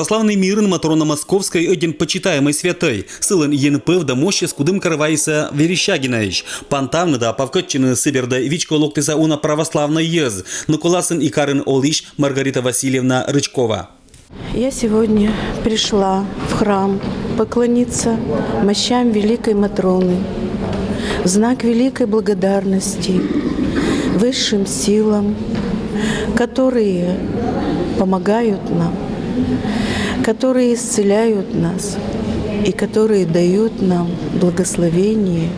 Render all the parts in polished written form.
Православный мирен Матрона Московской один почитаемый святой. Сылен ЕНП да мощи с кудым карвайся Верещагинович. Пантавны да павкотчины сыберда вичко локтыса уна православной ез. Николасын и Карен Олиш Маргарита Васильевна Рычкова. Я сегодня пришла в храм поклониться мощам Великой Матроны в знак великой благодарности высшим силам, которые помогают нам, которые исцеляют нас и которые дают нам благословение.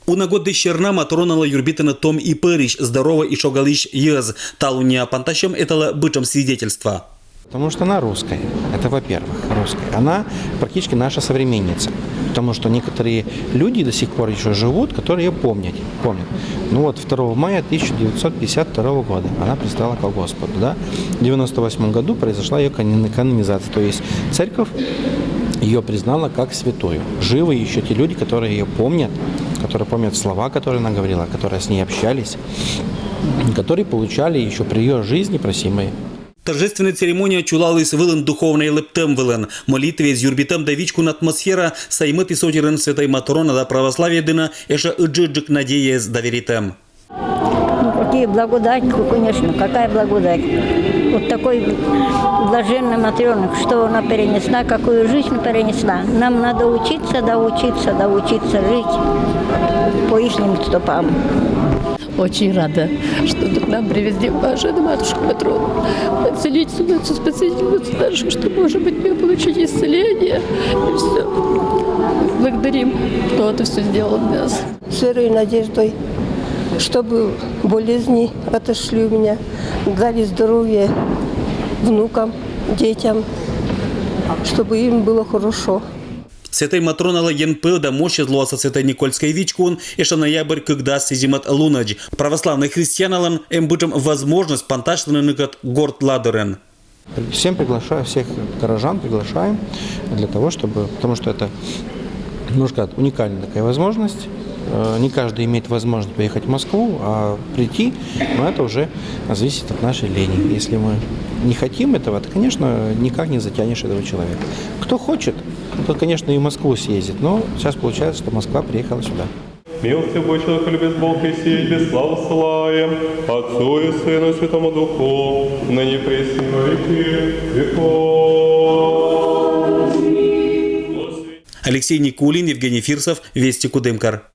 Унагоды щерна Матронала Юрбитина Том и Пырищ здорово и шогалищ ез. Талуния пантащем это бычем свидетельства. Потому что она русская. Это, во-первых, русская. Она практически наша современница. Потому что некоторые люди до сих пор еще живут, которые ее помнят. Ну вот 2 мая 1952 года она предстала ко Господу. Да? В 1998 году произошла ее канонизация. То есть церковь ее признала как святую. Живы еще те люди, которые ее помнят, которые помнят слова, которые она говорила, которые с ней общались, которые получали еще при ее жизни просимые. Торжественная церемония чулалась вылен духовной лептем вылен. Молитве с юрбитем да вичкун атмосфера саймыт и сотирен святой Матрона да православия дына эша ыджиджик надеясь доверитем. Ну, какие благодать, конечно, какая благодать. Вот такой блаженный Матрёнок, что она перенесла, какую жизнь перенесла. Нам надо учиться жить по ихним стопам. Очень рада, что к нам привезли вашу матушку Матрону, целительницу, спасительницу нашу, что, может быть, мы получить исцеление. И все. Благодарим, кто это все сделал для нас. С верой и надеждой, чтобы болезни отошли у меня, дали здоровье внукам, детям, чтобы им было хорошо. Святой Матронала ЕНП да мощи злоса святой Никольской вичкун эша ноябрь когда сизимат лунадж. Православный христианалан бычем возможность панташный ныкат горд ладерен. Всем приглашаю, всех горожан приглашаем для того, чтобы, потому что это, можно сказать, уникальная такая возможность. Не каждый имеет возможность поехать в Москву, а прийти, но это уже зависит от нашей лени. Если мы не хотим этого, то, конечно, никак не затянешь этого человека. Кто хочет, тот, конечно, и в Москву съездит, но сейчас получается, что Москва приехала сюда. Милостив Бой, человека любит Бог и сеять, без славу ссылаем, Отцу и Сыну и Святому Духу, ныне пресно во веки веков. Алексей Никулин, Евгений Фирсов, Вести Кудымкар.